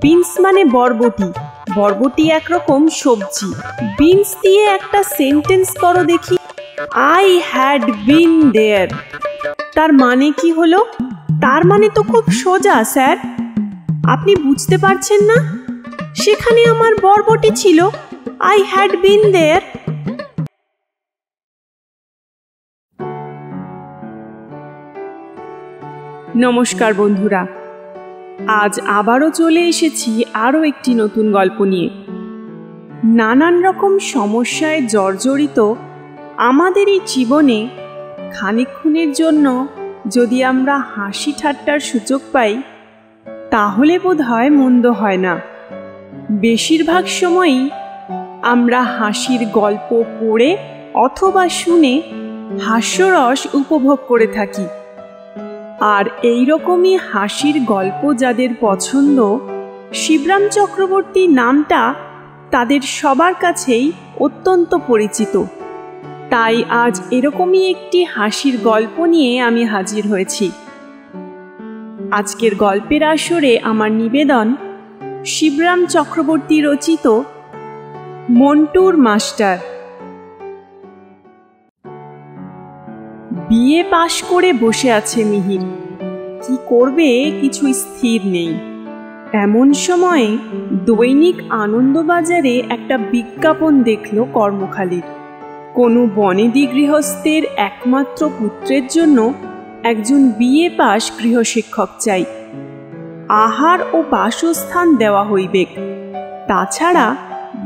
Beans মানে বরবটি, বরবটি একরকম সবজি। বিনস দিয়ে একটা সেন্টেন্স করো দেখি। আই হ্যাড বিন দেয়ার, তার মানে কি হলো? তার মানে তো খুব সোজা স্যার, আপনি বুঝতে পারছেন না? সেখানে আমার বরবটি ছিল, আই হ্যাড বিন দেয়ার। নমস্কার বন্ধুরা, আজ আবারও চলে এসেছি আরও একটি নতুন গল্প নিয়ে। নানান রকম সমস্যায় জর্জরিত আমাদের এই জীবনে খানিকক্ষণের জন্য যদি আমরা হাসি ঠাট্টার সুযোগ পাই, তাহলে বোধহয় মন্দ হয় না। বেশিরভাগ সময়ই আমরা হাসির গল্প পড়ে অথবা শুনে হাস্যরস উপভোগ করে থাকি। আর এই রকমই হাসির গল্প যাদের পছন্দ, শিবরাম চক্রবর্তী নামটা তাদের সবার কাছেই অত্যন্ত পরিচিত। তাই আজ এরকমই একটি হাসির গল্প নিয়ে আমি হাজির হয়েছি। আজকের গল্পের আসরে আমার নিবেদন শিবরাম চক্রবর্তী রচিত মন্টুর মাস্টার। বিএ পাশ করে বসে আছে মিহির, কি করবে কিছু স্থির নেই। এমন সময়ে দৈনিক আনন্দবাজারে একটা বিজ্ঞাপন দেখল কর্মখালির। কোনো বনেদি গৃহস্থের একমাত্র পুত্রের জন্য একজন বিএ পাশ গৃহশিক্ষক চাই। আহার ও বাসস্থান দেওয়া হইবে, তাছাড়া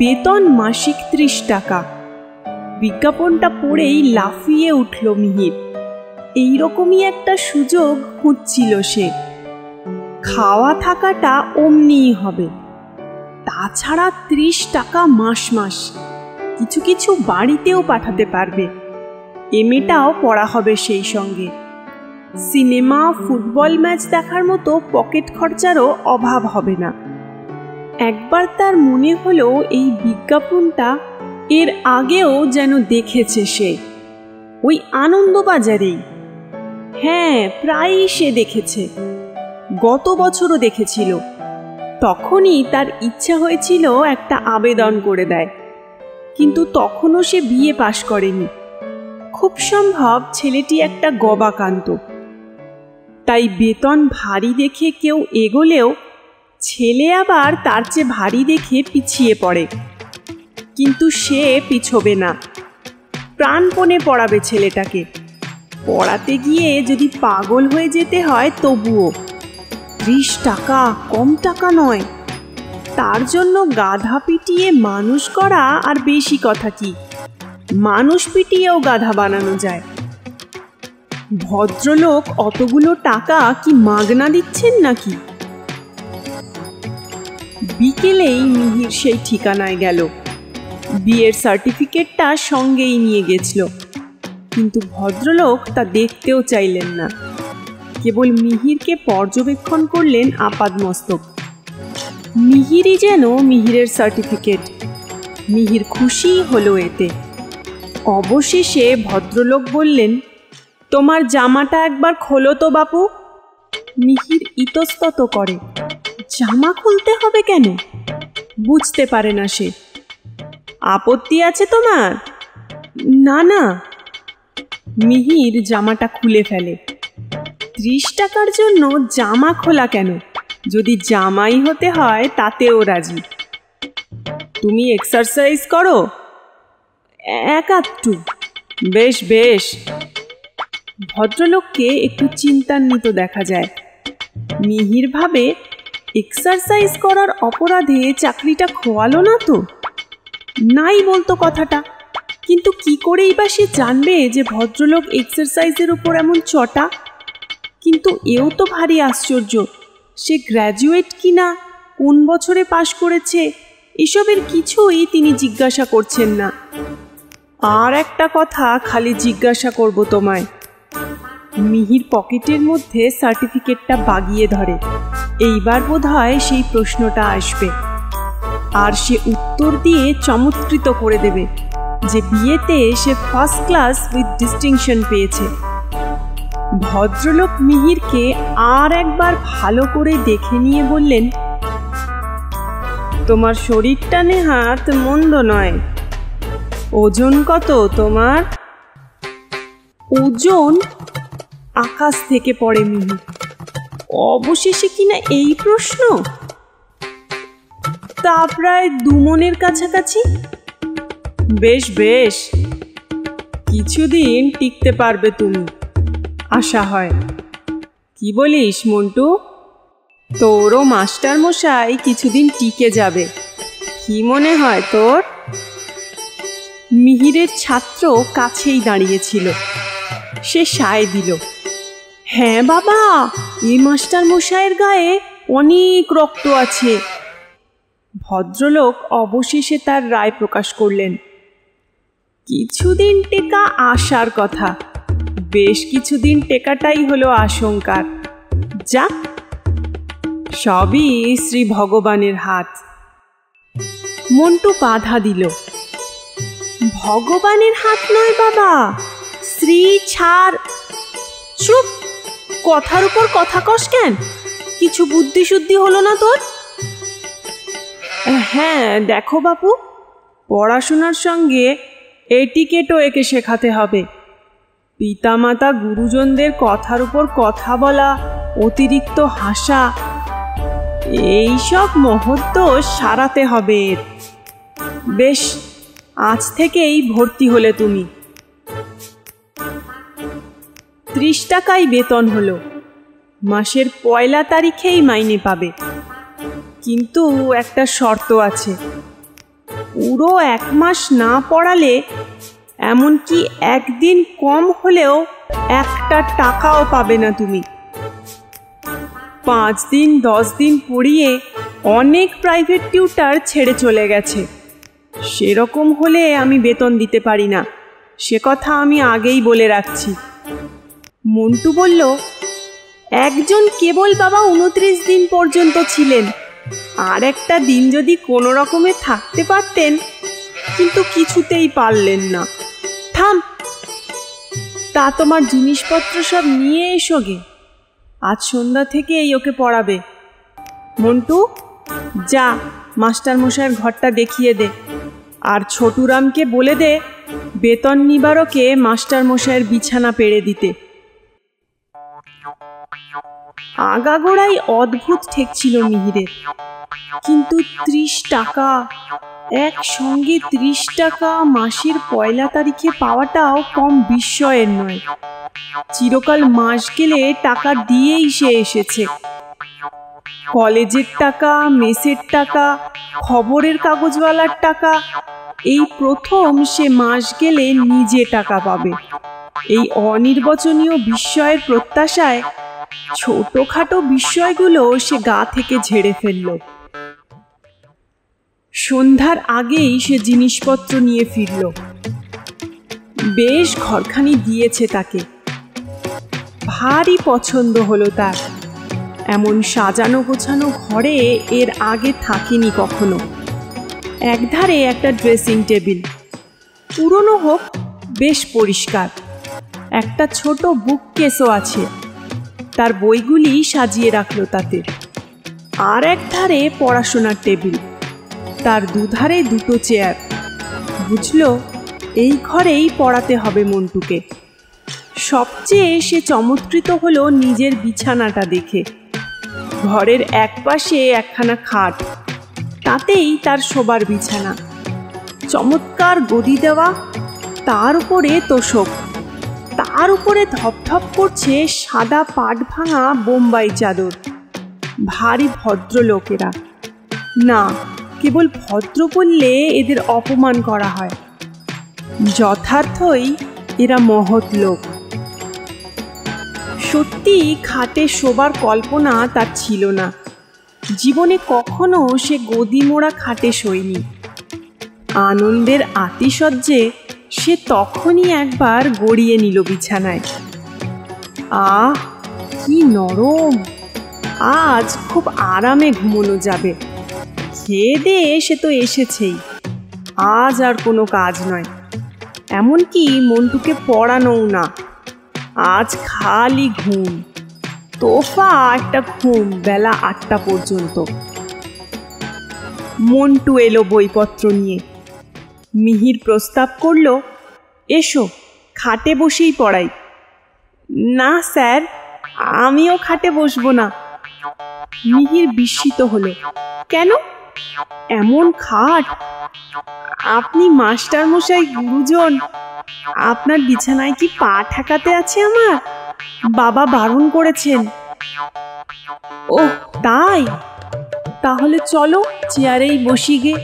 বেতন মাসিক 30 টাকা। বিজ্ঞাপনটা পড়েই লাফিয়ে উঠল মিহির। এইরকমই একটা সুযোগ খুঁজছিল সে। খাওয়া থাকাটা অমনিই হবে, তাছাড়া 30 টাকা মাস মাস। কিছু কিছু বাড়িতেও পাঠাতে পারবে, এমএটাও পড়া হবে সেই সঙ্গে। সিনেমা, ফুটবল ম্যাচ দেখার মতো পকেট খরচারও অভাব হবে না। একবার তার মনে হলো এই বিজ্ঞাপনটা এর আগেও যেন দেখেছে সে, ওই আনন্দবাজারেই। হ্যাঁ, প্রায়ই সে দেখেছে, গত বছরও দেখেছিল। তখনই তার ইচ্ছা হয়েছিল একটা আবেদন করে দেয়, কিন্তু তখনও সে বিএ পাশ করেনি। খুব সম্ভব ছেলেটি একটা গবাকান্ত। তাই বেতন ভারী দেখে কেউ এগোলেও ছেলে আবার তার চেয়ে ভারী দেখে পিছিয়ে পড়ে। কিন্তু সে পিছবে না, প্রাণপণে পড়াবে ছেলেটাকে। পড়াতে গিয়ে যদি পাগল হয়ে যেতে হয় তবুও। 30 টাকা কম টাকা নয়। তার জন্য গাধা পিটিয়ে মানুষ করা আর বেশি কথা কি, মানুষ পিটিয়েও গাধা বানানো যায়। ভদ্রলোক অতগুলো টাকা কি মাগনা দিচ্ছেন নাকি? বিকেলেই মিহির সেই ঠিকানায় গেল। বিয়ের সার্টিফিকেটটা সঙ্গেই নিয়ে গেছিল, কিন্তু ভদ্রলোক তা দেখতেও চাইলেন না। কেবল মিহিরকে পর্যবেক্ষণ করলেন আপাদমস্তক। মিহিরই যেন মিহিরের সার্টিফিকেট। মিহির খুশি হলো এতে। অবশেষে ভদ্রলোক বললেন, তোমার জামাটা একবার খোলো তো বাপু। মিহির ইতস্তত করে, জামা খুলতে হবে কেন? বুঝতে পারে না সে। আপত্তি আছে তোমার? না না। মিহির জামাটা খুলে ফেলে। 30 টাকার জন্য জামা খোলা কেন? যদি জামাই হতে হয় তাতেও রাজি। তুমি এক্সারসাইজ করো? একটু। বেশ বেশ। ভদ্রলোককে একটু চিন্তান্বিত দেখা যায়। মিহির ভাবে, এক্সারসাইজ করার অপরাধে চাকরিটা খোয়ালো না তো? নাই বলতো কথাটা, কিন্তু কি করেই বা সে জানবে যে ভদ্রলোক এক্সারসাইজের উপর এমন চটা? কিন্তু এও তো ভারী আশ্চর্য, সে গ্র্যাজুয়েট কিনা, কোন বছরে পাশ করেছে, এসবের কিছুই তিনি জিজ্ঞাসা করছেন না। আর একটা কথা খালি জিজ্ঞাসা করব তোমায়। মিহির পকেটের মধ্যে সার্টিফিকেটটা বাগিয়ে ধরে। এইবার বোধহয় সেই প্রশ্নটা আসবে, আর সে উত্তর দিয়ে চমৎকৃত করে দেবে যে বিয়েতে সে ফার্স্ট ক্লাস উইথ ডিস্টিংশন পেয়েছে। ভদ্রলোক মিহিরকে আর একবার ভালো করে দেখে নিয়ে বললেন, তোমার শরীরটা নেহাত মন্দ নয়। ওজন কত তোমার? ওজন? আকাশ থেকে পড়ে মিহি। অবশেষে কিনা এই প্রশ্ন? তা প্রায় 2 মণের কাছাকাছি। বেশ বেশ, কিছুদিন টিকতে পারবে তুমি, আশা হয়। কি বলিস মন্টু? তোরও মাস্টার মশাই কিছুদিন টিকে যাবে, কি মনে হয় তোর? মিহিরের ছাত্র কাছেই দাঁড়িয়েছিল, সে সায় দিল। হ্যাঁ বাবা, এই মাস্টার মশাইয়ের গায়ে অনেক রক্ত আছে। ভদ্রলোক অবশেষে তার রায় প্রকাশ করলেন। কিছুদিন টেকা আসার কথা, বেশ কিছুদিন টেকাটাই হলো আশঙ্কার। যাক, সবই শ্রী ভগবানের হাত। মন্টু বাধা দিল। ভগবানের হাত নয় বাবা, শ্রী ছাড়। চুপ, কথার উপর কথা কস কেন? কিছু বুদ্ধি শুদ্ধি হলো না তোর? হ্যাঁ দেখো বাপু, পড়াশোনার সঙ্গে এটিকেটও একে শেখাতে হবে। পিতামাতা গুরুজনদের কথার উপর কথা বলা, অতিরিক্ত হাসা, এইসব মহত্ব সারাতে হবে এর। বেশ, আজ থেকেই ভর্তি হলে তুমি। 30 টাকাই বেতন হলো, মাসের 1 তারিখেই মাইনে পাবে। কিন্তু একটা শর্ত আছে, পুরো 1 মাস না পড়ালে, এমনকি একদিন কম হলেও 1 টাকাও পাবে না তুমি। 5 দিন 10 দিন পড়িয়ে অনেক প্রাইভেট টিউটার ছেড়ে চলে গেছে। সেরকম হলে আমি বেতন দিতে পারি না, সে কথা আমি আগেই বলে রাখছি। মন্টু বলল, একজন কেবল বাবা 29 দিন পর্যন্ত ছিলেন, আর একটা দিন যদি কোনো রকমে থাকতে পারতেন, কিন্তু কিছুতেই পারলেন না। থাম, তা তোমার জিনিসপত্র সব নিয়ে এসো গে, আজ সন্ধ্যা থেকেই ওকে পড়াবে। মন্টু, যা মাস্টার মশাইয়ের ঘরটা দেখিয়ে দে, আর ছোটুরামকে বলে দে বেতন নিবারকে মাস্টার মশাইয়ের বিছানা পেড়ে দিতে। আগাগোড়াই অদ্ভুত ঠেকছিল মিহিরের, কিন্তু 30 টাকা, একসঙ্গে 30 টাকা মাসের 1 তারিখে পাওয়াটাও কম বিস্ময়ের নয়। চিরকাল মাস গেলে টাকা দিয়েই সে এসেছে। কলেজের টাকা, মেসের টাকা, খবরের কাগজওয়ালার টাকা, এই প্রথম সে মাস গেলে নিজে টাকা পাবে। এই অনির্বচনীয় বিস্ময়ের প্রত্যাশায় ছোটখাটো বিষয়গুলো সে গা থেকে ঝেড়ে ফেলল। সন্ধ্যার আগেই সে জিনিসপত্র নিয়ে ফিরল। বেশ ঘরখানি দিয়েছে তাকে, ভারী পছন্দ হলো তার। এমন সাজানো গোছানো ঘরে এর আগে থাকেনি কখনো। একধারে একটা ড্রেসিং টেবিল, পুরনো হোক বেশ পরিষ্কার। একটা ছোট বুককেসও আছে, তার বইগুলি সাজিয়ে রাখলো তাতে। আর একধারে পড়াশোনার টেবিল, তার দুধারে 2টো চেয়ার। বুঝলো এই ঘরেই পড়াতে হবে মন্টুকে। সবচেয়ে সে চমৎকৃত হলো নিজের বিছানাটা দেখে। ঘরের একপাশে একখানা খাট, তাতেই তার শোবার বিছানা। চমৎকার গদি দেওয়া, তার উপরে তোশক, তার উপরে ধপধপ করছে সাদা পাট ভাঙা বোম্বাই চাদর। ভারী ভদ্রলোকেরা। না, কেবল ভদ্র বললে এদের অপমান করা হয়। যথার্থই এরা মহৎ লোক। সত্যি খাটে শোবার কল্পনা তার ছিল না। জীবনে কখনো সে গদি মোড়া খাটে শোয়নি। আনন্দের আতিশয্যে সে তখনই একবার গড়িয়ে নিল বিছানায়। আহ, কি নরম! আজ খুব আরামে ঘুমোনো যাবে। খেয়ে দিয়ে সে তো এসেছেই, আজ আর কোনো কাজ নয়। এমনকি মন্টুকে পড়ানোও না, আজ খালি ঘুম, তোফা একটা ঘুম বেলা 8টা পর্যন্ত। মন্টু এলো বইপত্র নিয়ে। মিহির প্রস্তাব করল, এসো খাটে বসেই পড়াই। না স্যার, আমিও খাটে বসবো না। মিহির বিস্মিত হলো, কেন? এমন খাট? আপনি মাস্টার মশাই, গুরুজন, আপনার বিছানায় কি পা ঠেকাতে আছে আমার? বাবা বারণ করেছেন। ওহ তাই, তাহলে চলো চেয়ারেই বসি গে।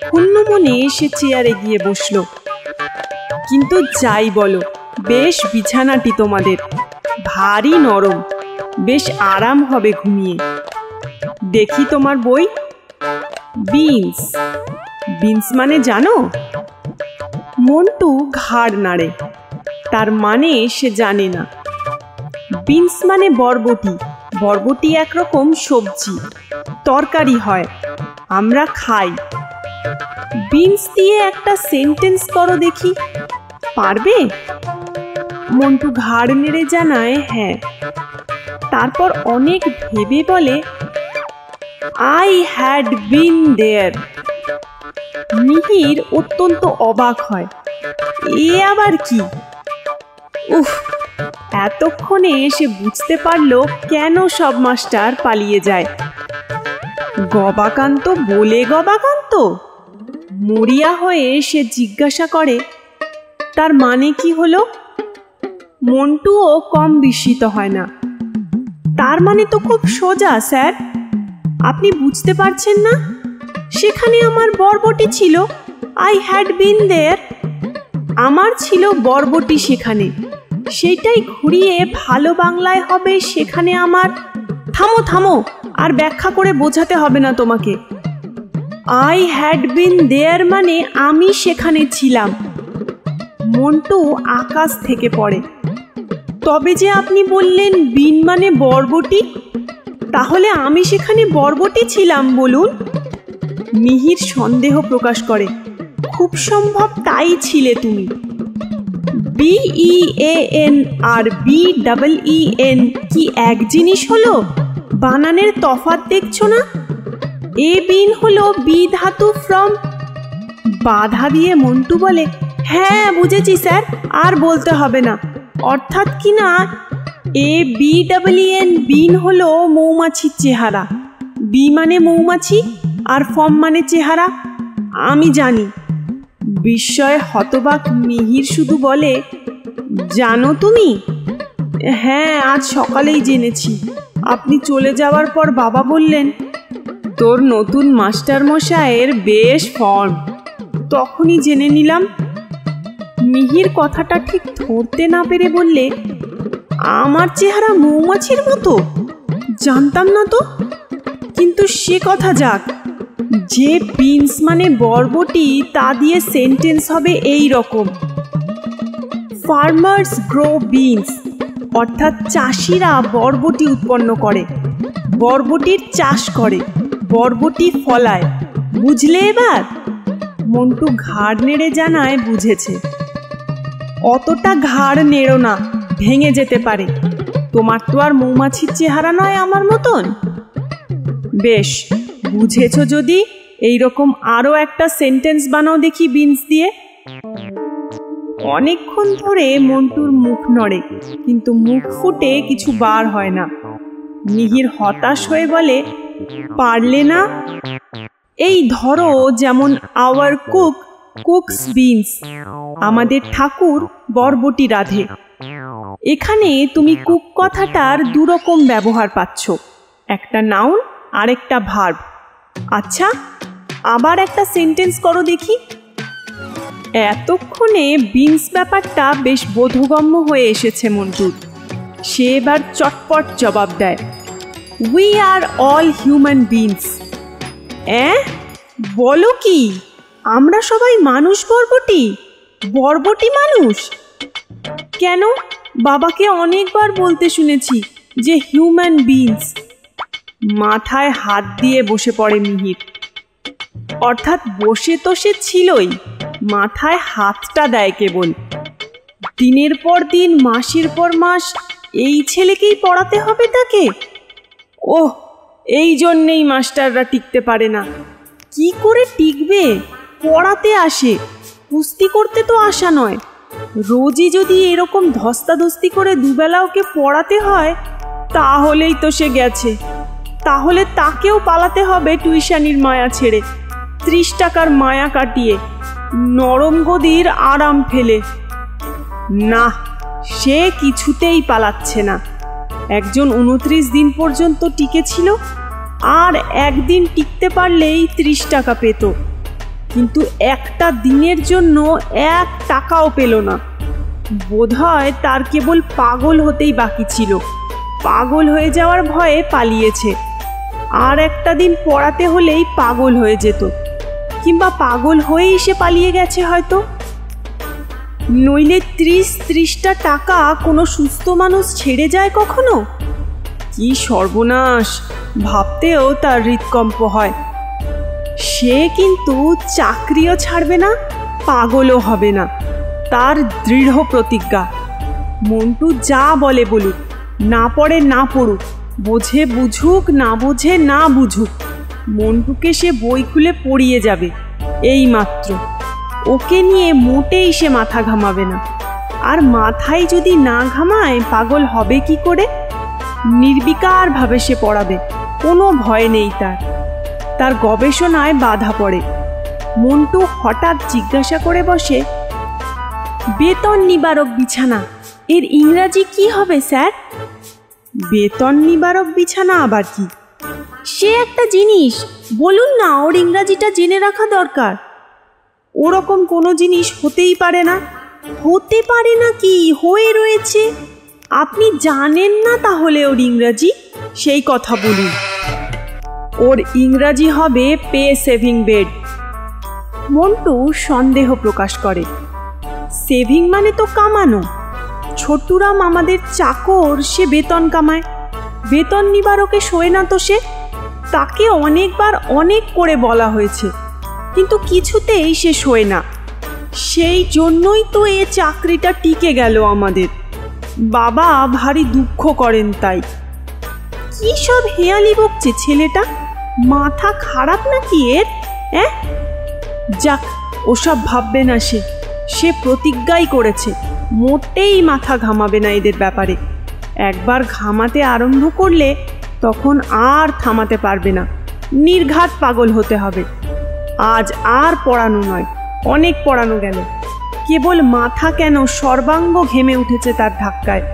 শূন্য মনে সে চেয়ারে গিয়ে বসলো। কিন্তু যাই বলো, বেশ বিছানাটি তোমাদের, ভারী নরম, বেশ আরাম হবে ঘুমিয়ে। দেখি তোমার বই। বিনস। বিনস মানে জানো? মন্টু ঘাড় নাড়ে, তার মানে সে জানে না। বিনস মানে বরবটি। বরবটি একরকম সবজি, তরকারি হয়, আমরা খাই। বিনস দিয়ে একটা সেন্টেন্স করো দেখি, পারবে? মন্টু ঘাড় নেড়ে জানায় হ্যাঁ। তারপর অনেক ভেবে বলে, আই হ্যাড বিন দেয়ার। মিহির অত্যন্ত অবাক হয়, এ আবার কি? উফ, এতক্ষণে সে বুঝতে পারলো কেন সব মাস্টার পালিয়ে যায়। গবাকান্ত বলে গবাকান্ত? মরিয়া হয়ে সে জিজ্ঞাসা করে, তার মানে কি হলো? মন্টুও কম বিস্মিত হয় না। তার মানে তো খুব সোজা স্যার, আপনি বুঝতে পারছেন না? সেখানে আমার বরবটি ছিল, আই হ্যাড বিন দেয়ার। আমার ছিল বরবটি সেখানে, সেটাই ঘুরিয়ে ভালো বাংলায় হবে সেখানে আমার। থামো থামো, আর ব্যাখ্যা করে বোঝাতে হবে না তোমাকে। আই হ্যাড বিন দেয়ার মানে আমি সেখানে ছিলাম। মন্টু আকাশ থেকে পড়ে। তবে যে আপনি বললেন বিন মানে বরবটি, তাহলে আমি সেখানে বরবটি ছিলাম বলুন? মিহির সন্দেহ প্রকাশ করে, খুব সম্ভব তাই ছিলে তুমি। BEAN আর BEEN কি এক জিনিস হলো? বানানের তফাৎ দেখছো না? এ বিন হলো বি ধাতু ফ্রম। বাধা দিয়ে মন্টু বলে, হ্যাঁ বুঝেছি স্যার, আর বলতে হবে না। অর্থাৎ কি না, ABEEN বিন হলো মৌমাছির চেহারা। বি মানে মৌমাছি আর ফর্ম মানে চেহারা। আমি জানি। বিস্ময়ে হতবাক মিহির শুধু বলে, জানো তুমি? হ্যাঁ, আজ সকালেই জেনেছি। আপনি চলে যাওয়ার পর বাবা বললেন, তোর নতুন মাস্টার মশাইয়ের বেশ ফর্ম। তখনই জেনে নিলাম। মিহির কথাটা ঠিক ধরতে না পেরে বললে, আমার চেহারা মৌমাছির মতো? জানতাম না তো। কিন্তু সে কথা যাক, যে বিনস মানে বরবটি তা দিয়ে সেন্টেন্স হবে এই রকম, ফার্মার্স গ্রো বিনস, অর্থাৎ চাষিরা বরবটি উৎপন্ন করে, বরবটির চাষ করে, বরবটি ফলায়। বুঝলে এবার? মন্টু ঘাড় নেড়ে জানায় বুঝেছে। অতটা ঘাড় নেড়ো না, ভেঙে যেতে পারে। তোমার তো আর মৌমাছির চেহারা নয় আমার মতন। বেশ, বুঝেছ যদি এইরকম আরও একটা সেন্টেন্স বানাও দেখি বিনস দিয়ে। অনেকক্ষণ ধরে মন্টুর মুখ নড়ে, কিন্তু মুখ ফুটে কিছু বার হয় না। মিহির হতাশ হয়ে বলে, পারলে না? এই ধরো, যেমন আওয়ার কুক কুকস বিনস, আমাদের ঠাকুর বরবটি রাঁধে। এখানে তুমি কুক কথাটার দুরকম ব্যবহার পাচ্ছ, একটা নাউন আর একটা ভার্ব। আচ্ছা, আবার একটা সেন্টেন্স করো দেখি। এতক্ষণে বিনস ব্যাপারটা বেশ বোধগম্য হয়ে এসেছে মন্টুর। সে এবার চটপট জবাব দেয়, we are all human beans. বলো কি? আমরা সবাই মানুষ বরবটি? বরবটি মানুষ? কেন, বাবাকে অনেকবার বলতে শুনেছি যে হিউম্যান বিনস। মাথায় হাত দিয়ে বসে পড়ে মিহির। অর্থাৎ বসে তো সে ছিলই, মাথায় হাতটা দেয় কেবল। দিনের পর দিন, মাসের পর মাস এই ছেলেকেই পড়াতে হবে তাকে? ওহ, এই জন্যেই মাস্টাররা টিকতে পারে না। কি করে টিকবে? পড়াতে আসে, কুস্তি করতে তো আসা নয়। রোজই যদি এরকম ধস্তাধস্তি করে দুবেলা ওকে পড়াতে হয়, তাহলেই তো সে গেছে। তাহলে তাকেও পালাতে হবে টিউশনির মায়া ছেড়ে, 30 টাকার মায়া কাটিয়ে, নরম গদির আরাম ফেলে। না, সে কিছুতেই পালাচ্ছে না। একজন 29 দিন পর্যন্ত টিকেছিল, আর একদিন টিকতে পারলেই 30 টাকা পেত, কিন্তু একটা দিনের জন্য 1 টাকাও পেল না। বোধহয় তার কেবল পাগল হতেই বাকি ছিল। পাগল হয়ে যাওয়ার ভয়ে পালিয়েছে। আর একটা দিন পড়াতে হলেই পাগল হয়ে যেত, কিংবা পাগল হয়েই সে পালিয়ে গেছে হয়তো। নইলে 30টা টাকা কোনো সুস্থ মানুষ ছেড়ে যায় কখনো? কি সর্বনাশ, ভাবতেও তার হৃদকম্প হয়। সে কিন্তু চাকরিও ছাড়বে না, পাগলও হবে না, তার দৃঢ় প্রতিজ্ঞা। মন্টু যা বলে বলুক, না পড়ে না পড়ুক, বোঝে বুঝুক, না বোঝে না বুঝুক, মন্টুকে সে বই খুলে পড়িয়ে যাবে, এই মাত্র। ওকে নিয়ে মোটেই সে মাথা ঘামাবে না। আর মাথায় যদি না ঘামায়, পাগল হবে কি করে? নির্বিকারভাবে সে পড়াবে, কোনো ভয় নেই তার। তার গবেষণায় বাধা পড়ে। মন্টু হঠাৎ জিজ্ঞাসা করে বসে, বেতন নিবারক বিছানা এর ইংরাজি কি হবে স্যার? বেতন নিবারক বিছানা আবার কি? সে একটা জিনিস, বলুন না, ওর ইংরাজিটা জেনে রাখা দরকার। ওরকম কোনো জিনিস হতেই পারে না। হতে পারে না কি, হয়ে রয়েছে। আপনি জানেন না তাহলে ওর ইংরাজি? সেই কথা বলুন। ওর ইংরাজি হবে পে সেভিং বেড। মন্টু সন্দেহ প্রকাশ করে। সেভিং মানে তো কামানো। ছোটুরাম আমাদের চাকর, সে বেতন কামায়। বেতন নিবারকে শোয় না তো সে। তাকে অনেকবার অনেক করে বলা হয়েছে, কিন্তু কিছুতেই সে শোয় না। সেই জন্যই তো এ চাকরিটা টিকে গেল আমাদের। বাবা ভারী দুঃখ করেন তাই। কি সব হেয়ালি বকছে ছেলেটা? মাথা খারাপ নাকি এর? যাক, ওসব ভাববে না সে। সে প্রতিজ্ঞাই করেছে, মোটেই মাথা ঘামাবে না এদের ব্যাপারে। একবার ঘামাতে আরম্ভ করলে তখন আর থামাতে পারবে না। নির্ঘাত পাগল হতে হবে। আজ আর পড়ানো নয়, অনেক পড়ানো গেল। কেবল মাথা কেন, সর্বাঙ্গ ঘেমে উঠেছে তার ধাক্কায়।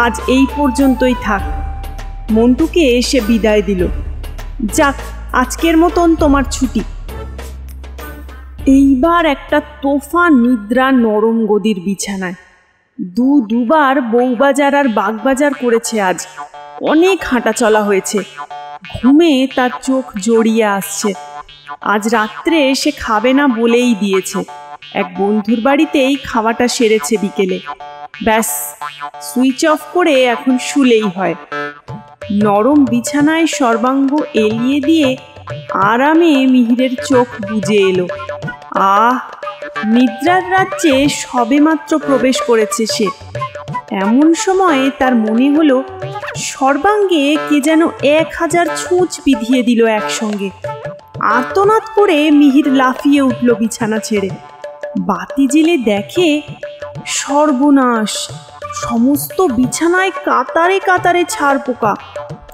আজ এই পর্যন্তই থাক। মন্টুকে এসে বিদায় দিল। যাক, আজকের মতন তোমার ছুটি। এইবার একটা তোফা নিদ্রা নরম গদির বিছানায়। দুবার বউবাজার আর বাগবাজার করেছে আজ। অনেক হাঁটা চলা হয়েছে। ঘুমে তার চোখ জড়িয়ে আসছে। আজ রাত্রে সে খাবে না বলেই দিয়েছে। এক বন্ধুর বাড়িতেই খাওয়াটা সেরেছে বিকেলে। ব্যাস, সুইচ অফ করে এখন শুলেই হয়। নরম বিছানায় সর্বাঙ্গ এলিয়ে দিয়ে আরামে মিহিরের চোখ বুজে এলো। নিদ্রার রাজ্যে সবেমাত্র প্রবেশ করেছে সে। এমন সময়ে তার মনে হলো সর্বাঙ্গে কে যেন 1000 ছুঁচ বিধিয়ে দিল একসঙ্গে। আর্তনাদ করে মিহির লাফিয়ে উঠল বিছানা ছেড়ে। বাতি জেলে দেখে, সর্বনাশ! সমস্ত বিছানায় কাতারে কাতারে ছারপোকা,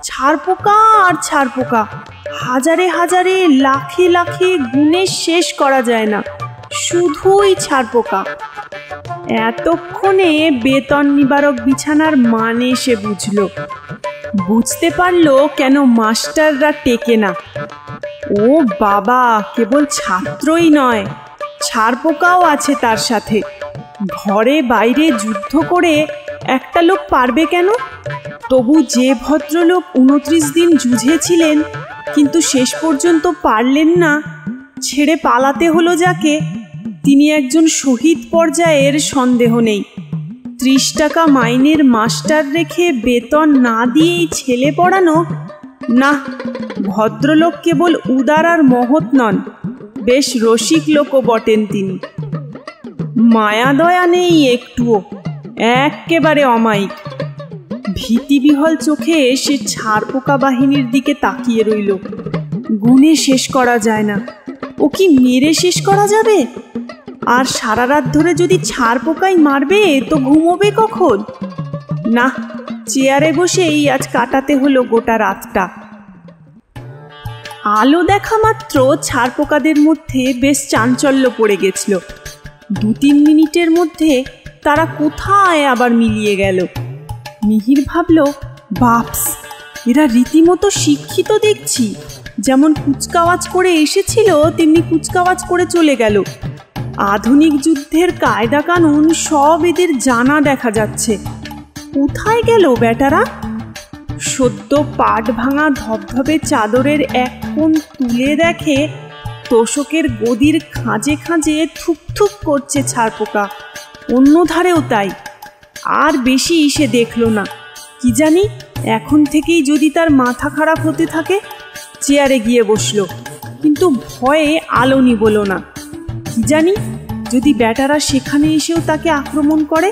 ছারপোকা আর ছারপোকা। হাজারে হাজারে, লাখে লাখে, গুণে শেষ করা যায় না, শুধুই ছারপোকা। এতক্ষণে বেতন নিবারক বিছানার মানে সে বুঝল। বুঝতে পারলো কেন মাস্টাররা টেকে না। ও বাবা, কেবল ছাত্রই নয়, ছারপোকাও আছে তার সাথে। ঘরে বাইরে যুদ্ধ করে একটা লোক পারবে কেন? তবু যে ভদ্রলোক 29 দিন যুঝেছিলেন, কিন্তু শেষ পর্যন্ত পারলেন না, ছেড়ে পালাতে হলো যাকে, তিনি একজন শহীদ পর্যায়ের, সন্দেহ নেই। 30 টাকা মাইনের মাস্টার রেখে বেতন না দিয়েই ছেলে পড়ানো? না, ভদ্রলোক কেবল উদার আর মহৎ নন, বেশ রসিক লোকও বটেন তিনি। মায়া দয়া নেই একটুও, একেবারে অমায়িক। ভীতিবিহ্বল চোখে সে ছারপোকা বাহিনীর দিকে তাকিয়ে রইল। গুণে শেষ করা যায় না, ও কি মেরে শেষ করা যাবে? আর সারা রাত ধরে যদি ছারপোকাই মারবে তো ঘুমোবে কখন? না, চেয়ারে বসেই আজ কাটাতে হলো গোটা রাতটা। আলো দেখা মাত্র ছারপোকাদের মধ্যে বেশ চাঞ্চল্য পড়ে গেছিল। 2-3 মিনিটের মধ্যে তারা কোথায় আবার মিলিয়ে গেল। মিহির ভাবল, বাপস, এরা রীতিমতো শিক্ষিত দেখছি। যেমন কুচকাওয়াজ করে এসেছিল তেমনি কুচকাওয়াজ করে চলে গেল। আধুনিক যুদ্ধের কায়দা কানুন সব এদের জানা দেখা যাচ্ছে। কোথায় গেল বেটারা? সদ্য পাট ভাঙা ধবধবে চাদরের এক কোণ তুলে দেখে তোষকের গদির খাঁজে খাঁজে থুপ করছে ছারপোকা। অন্য ধারেও তাই। আর বেশি সে দেখল না। কি জানি এখন থেকেই যদি তার মাথা খারাপ হতে থাকে। চেয়ারে গিয়ে বসলো, কিন্তু ভয়ে আলো নিবল না। কি জানি যদি বেটারা সেখানে এসেও তাকে আক্রমণ করে,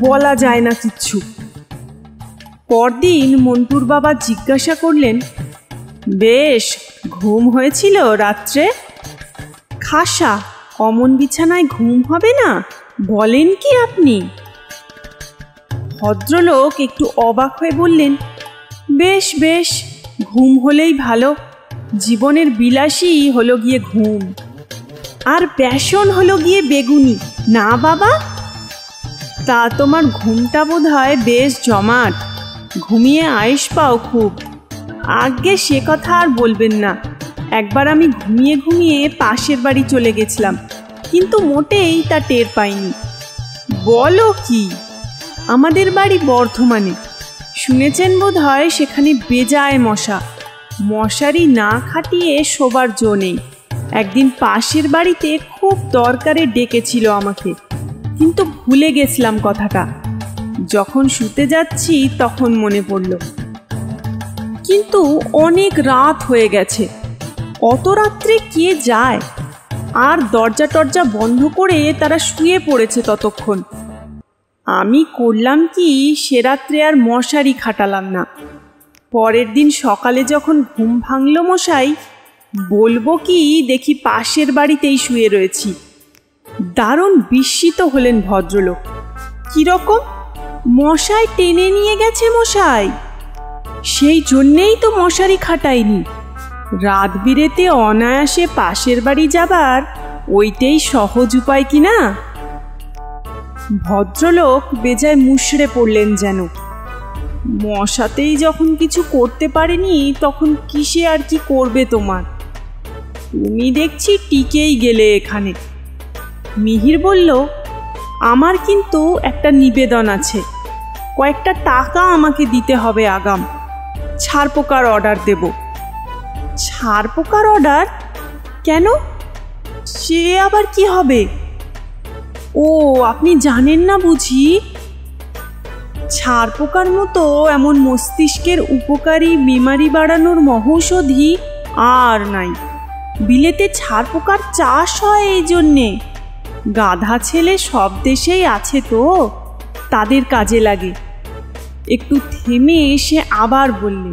বলা যায় না কিচ্ছু। পরদিন মন্টুর বাবা জিজ্ঞাসা করলেন, বেশ ঘুম হয়েছিল রাত্রে? খাসা, অমন বিছানায় ঘুম হবে না? বলেন কি আপনি? ভদ্রলোক একটু অবাক হয়ে বললেন, বেশ বেশ, ঘুম হলেই ভালো। জীবনের বিলাসী হলো গিয়ে ঘুম, আর প্যাশন হলো গিয়ে বেগুনি, না বাবা? তা তোমার ঘুমটা বোধ হয় বেশ জমাট, ঘুমিয়ে আয়েশ পাও খুব। আগে সে কথা আর বলবেন না। একবার আমি ঘুমিয়ে ঘুমিয়ে পাশের বাড়ি চলে গেছিলাম, কিন্তু মোটেই তা টের পাইনি। বলো কি? আমাদের বাড়ি বর্ধমানে। শুনেছেন বোধ হয় সেখানে বেজায় মশা। মশারি না খাটিয়ে শোবার জো নেই। একদিন পাশের বাড়িতে খুব দরকারে ডেকেছিল আমাকে, কিন্তু ভুলে গেছিলাম কথাটা। যখন শুতে যাচ্ছি তখন মনে পড়ল। কিন্তু অনেক রাত হয়ে গেছে, অত রাত্রে কে যায়? আর দরজা টরজা বন্ধ করে তারা শুয়ে পড়েছে ততক্ষণ। আমি করলাম কি, সে রাত্রে আর মশারি খাটালাম না। পরের দিন সকালে যখন ঘুম ভাঙল মশাই, বলবো কি, দেখি পাশের বাড়িতেই শুয়ে রয়েছি। দারুণ বিস্মিত হলেন ভদ্রলোক। কিরকম? মশাই টেনে নিয়ে গেছে মশাই। সেই জন্যেই তো মশারি খাটাইনি। রাত বিরেতে অনায়াসে পাশের বাড়ি যাবার ওইটাই সহজ উপায় কিনা? ভদ্রলোক বেজায় মুষড়ে পড়লেন যেন। মশাতেই যখন কিছু করতে পারেনি, তখন কিসে আর কি করবে তোমার? তুমি দেখছি টিকেই গেলে এখানে। মিহির বলল, আমার কিন্তু একটা নিবেদন আছে। কয়েকটা টাকা আমাকে দিতে হবে আগাম। ছারপোকার অর্ডার দেব। ছারপোকার অর্ডার? কেন? সে আবার কি হবে? ও, আপনি জানেন না বুঝি? ছারপোকার মতো এমন মস্তিষ্কের উপকারী বিমারি বাড়ানোর মহৌষধি আর নাই। বিলেতে ছারপোকার চাষ হয় এই জন্যে। গাধা ছেলে সব দেশেই আছে তো, তাদের কাজে লাগে। একটু থেমে এসে আবার বললে,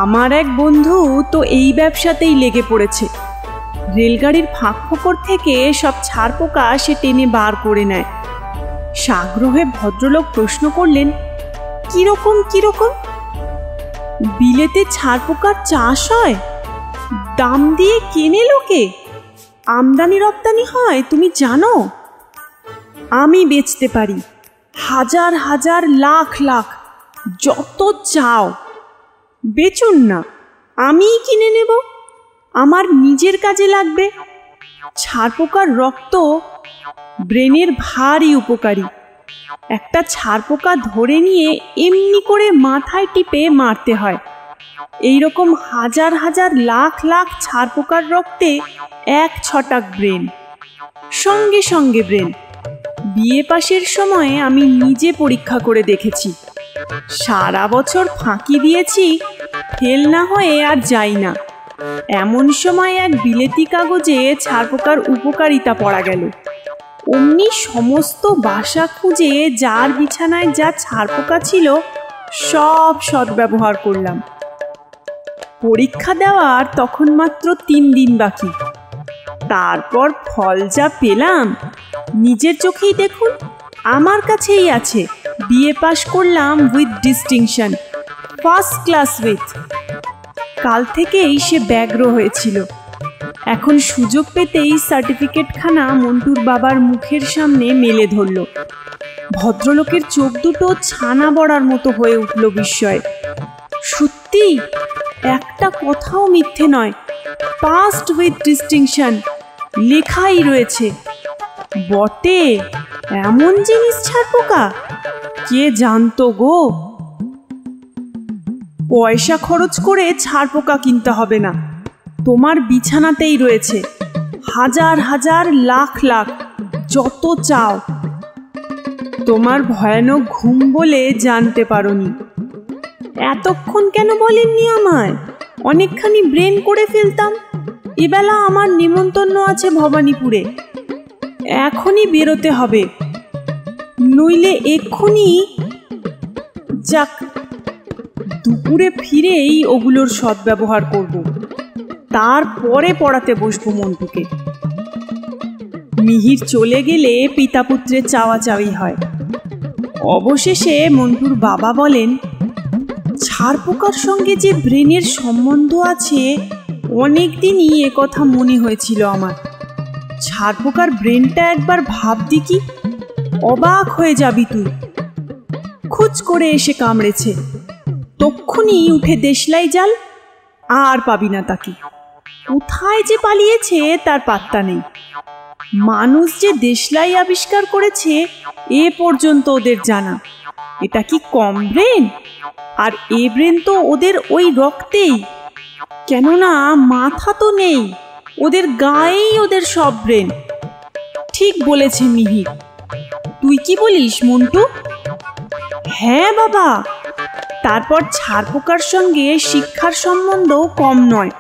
আমার এক বন্ধু তো এই ব্যবসাতেই লেগে পড়েছে। রেলগাড়ির ফাঁক ফোকর থেকে সব ছারপোকা সে টেনে বার করে নেয়। সাগ্রহে ভদ্রলোক প্রশ্ন করলেন, কিরকম কিরকম? বিলেতে ছারপোকার চাষ হয়, দাম দিয়ে কেনে লোকে, আমদানি রপ্তানি হয়, তুমি জানো? আমি বেচতে পারি, হাজার হাজার লাখ লাখ, যত চাও। বেচুন না, আমিই কিনে নেব, আমার নিজের কাজে লাগবে। ছারপোকার রক্ত ব্রেনের ভারী উপকারী। একটা ছারপোকা ধরে নিয়ে এমনি করে মাথায় টিপে মারতে হয়। এইরকম হাজার হাজার লাখ লাখ ছারপোকার রক্তে 1 ছটাক ব্রেন, সঙ্গে সঙ্গে ব্রেন। বিয়ে পাশের সময় আমি নিজে পরীক্ষা করে দেখেছি। সারা বছর ফাঁকি দিয়েছি, ফেল না হয়ে আর যাই না। এমন সময় এক বিলেতি কাগজে ছারপোকার উপকারিতা পড়া গেল। অমনি সমস্ত বাসা খুঁজে যার বিছানায় যা ছারপোকা ছিল সব সদ্ব্যবহার করলাম। পরীক্ষা দেওয়ার তখন মাত্র 3 দিন বাকি। তারপর ফল যা পেলাম নিজের চোখেই দেখুন, আমার কাছেই আছে। বিএ পাশ করলাম with distinction, first class with. কাল থেকেই সে ব্যগ্র হয়েছিল। এখন সুযোগ পেতেই সার্টিফিকেটখানা মন্টুর বাবার মুখের সামনে মেলে ধরল। ভদ্রলোকের চোখ দুটো ছানা বড়ার মতো হয়ে উঠল বিস্ময়ে। সত্যি, একটা কথাও মিথ্যে নয়, পাস্ট উইথ ডিস্টিংশন লেখাই রয়েছে। বটে, এমন জিনিস ছারপোকা, কে জানতো গো। পয়সা খরচ করে ছারপোকা কিনতে হবে না, তোমার বিছানাতেই রয়েছে হাজার হাজার লাখ লাখ, যত চাও। তোমার ভয়ানক ঘুম বলে জানতে পারোনি। এতক্ষণ কেন বলেননি আমায়? অনেকখানি ব্রেন করে ফেলতাম। এবেলা আমার নিমন্ত্রণ আছে ভবানীপুরে, এখনই বেরোতে হবে, নইলে এক্ষুনি। যাক, দুপুরে ফিরেই ওগুলোর সদ্ব্যবহার করব, তারপরে পড়াতে বসবো মন্টুকে। মিহির চলে গেলে পিতা পুত্রের চাওয়াচাওয়ি হয়। অবশেষে মন্টুর বাবা বলেন, ছারপোকার সঙ্গে যে ব্রেনের সম্বন্ধ আছে অনেক দিনই একথা মনে হয়েছিল আমার। ছারপোকার ব্রেনটা একবার ভাব দেখি, অবাক হয়ে যাবি তুই। খুচ করে এসে কামড়েছে, তক্ষুনি উঠে দেশলাই জাল, আর পাবি না তাকে। কোথায় যে পালিয়েছে তার পাত্তা নেই। মানুষ যে দেশলাই আবিষ্কার করেছে এ পর্যন্ত ওদের জানা। এটা কি কম ব্রেন? আর এ ব্রেন তো ওদের ওই রক্তেই, কেননা মাথা তো নেই ওদের, গায়েই ওদের সব ব্রেন। ঠিক বলেছে মিহির। তুই কি বলিস মন্টু? হ্যাঁ বাবা। তারপর ছারপোকার সঙ্গে শিক্ষার সম্বন্ধও কম নয়।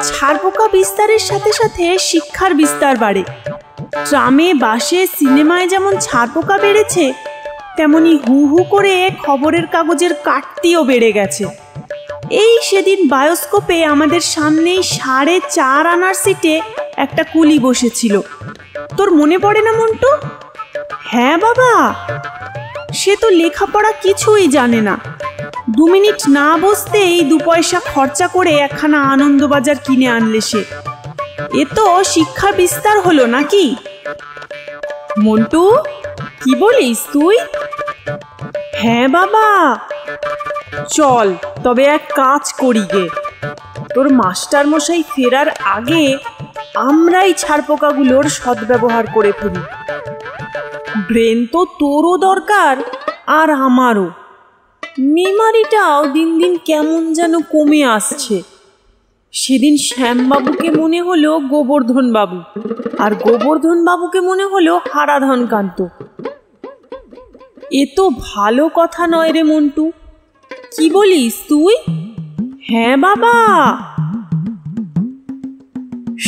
ছারপোকা বিস্তারের সাথে সাথে শিক্ষার বিস্তার বাড়ে। ট্রামে, বাসে, সিনেমায় যেমন ছারপোকা বেড়েছে, তেমনি হু হু করে খবরের কাগজের কাটতিও বেড়ে গেছে। এই সেদিন বায়োস্কোপে আমাদের সামনেই 4.5 আনার সিটে একটা কুলি বসেছিল, তোর মনে পড়ে না মন্টু? হ্যাঁ বাবা, সে তো লেখাপড়া কিছুই জানে না। 2 মিনিট না বসতেই 2 পয়সা খরচা করে একখানা আনন্দবাজার কিনে আনলে সে। এ তো শিক্ষা বিস্তার হলো নাকি? মন্টু, কি বলিস তুই? হ্যাঁ বাবা। চল তবে এক কাজ করি গে, তোর মাস্টার মশাই ফেরার আগে আমরাই ছারপোকাগুলোর সদ্ব্যবহার করে ফেলি। ব্রেন তো তোরও দরকার আর আমারও। মেমারিটাও দিন দিন কেমন যেন কমে আসছে। সেদিন শ্যামবাবুকে মনে হলো গোবর্ধন বাবু, আর গোবর্ধন বাবুকে মনে হলো হারাধন কান্ত। এ তো ভালো কথা নয় রে মন্টু, কি বলিস তুই? হ্যাঁ বাবা।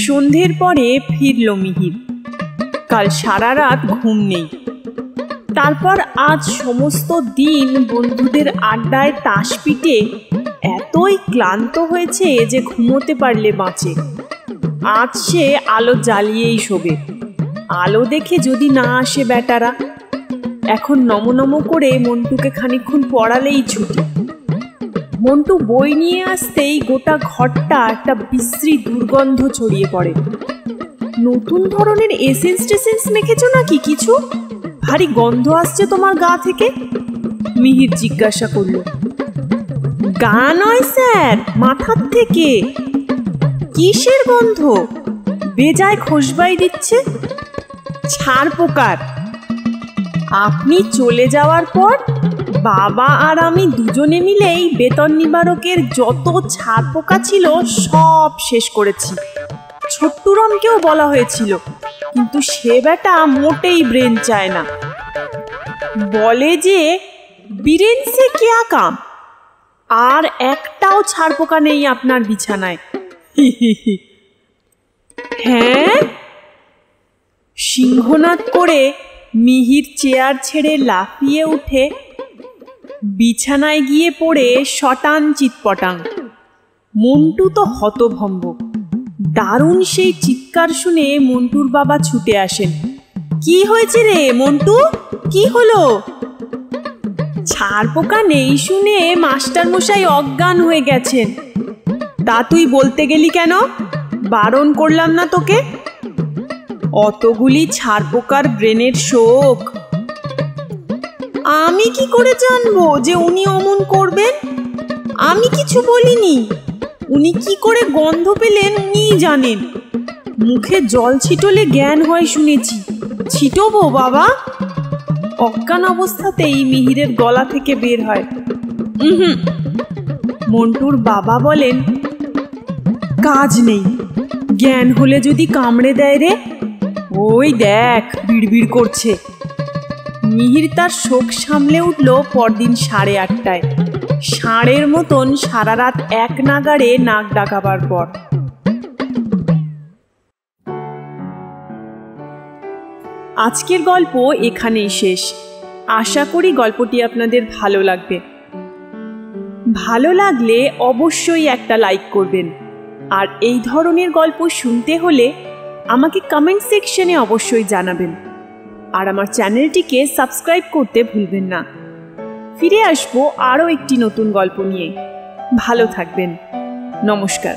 সন্ধ্যের পরে ফিরল মিহির। কাল সারা রাত ঘুম নেই। তারপর আজ সমস্ত দিন বন্ধুদের আড্ডায় তাস পিটে এতই ক্লান্ত হয়েছে যে ঘুমোতে পারলে বাঁচে। আজ সে আলো জ্বালিয়েই শোবে। আলো দেখে যদি না আসে বেটারা। এখন নমনম করে মন্টুকে খানিকক্ষণ পড়ালেই ছুটি। মন্টু বই নিয়ে আসতেই গোটা ঘরটা একটা বিশ্রী দুর্গন্ধ ছড়িয়ে পড়ে। নতুন ধরনের এসেন্স টেসেন্স মেখেছো নাকি কিছু? ভারী গন্ধ আসছে তোমার গা থেকে। মিহির জিজ্ঞাসা করল। গা নয় স্যার, মাথার থেকে। কিসের গন্ধ? বেজায় খোসবাই দিচ্ছে। ছারপোকার। আপনি চলে যাওয়ার পর বাবা আর আমি দুজনে মিলেই বেতন নিবারকের যত ছারপোকা ছিল সব শেষ করেছি। ছোট্টুরামকেও বলা হয়েছিল, কিন্তু সে বেটা মোটেই ব্রেন চায় না। বলে যে বীরেন সে কেয়া কাম। আর একটাও ছারপোকা নেই আপনার বিছানায়। হ্যাঁ, সিংহনাদ করে মিহির চেয়ার ছেড়ে লাফিয়ে উঠে বিছানায় গিয়ে পড়ে শটান চিৎপটাং। মন্টু তো হতভম্ব। দারুণ সেই চিৎকার শুনে মন্টুর বাবা ছুটে আসেন। কি হয়েছে রে মন্টু, কি হলো? ছারপোকা নেই শুনে মাস্টার মশাই অজ্ঞান হয়ে গেছেন। তা তুই বলতে গেলি কেন? বারণ করলাম না তোকে? অতগুলি ছারপোকার ব্রেনের শোক। আমি কি করে জানবো যে উনি অমন করবেন? আমি কিছু বলিনি। উনি কি করে গন্ধ পেলেন উনিই জানেন। মুখে জল ছিটলে জ্ঞান হয় শুনেছি। ছিটবো বাবা? অজ্ঞান অবস্থাতেই মিহিরের গলা থেকে বের হয়, মন্টুর বাবা বলেন, কাজ নেই, জ্ঞান হলে যদি কামড়ে দেয় রে। ওই দেখ বিড়বিড় করছে। মিহির তার শোক সামলে উঠল পরদিন 8:30টায়, ষাঁড়ের মতন সারা রাত এক নাগাড়ে নাক ডাকাবার পর। আজকের গল্প এখানেই শেষ। আশা করি গল্পটি আপনাদের ভালো লাগবে। ভালো লাগলে অবশ্যই একটা লাইক করবেন। আর এই ধরনের গল্প শুনতে হলে আমাকে কমেন্ট সেকশনে অবশ্যই জানাবেন। আর আমার চ্যানেলটিকে সাবস্ক্রাইব করতে ভুলবেন না। ফিরে আসবো আরও একটি নতুন গল্প নিয়ে। ভালো থাকবেন। নমস্কার।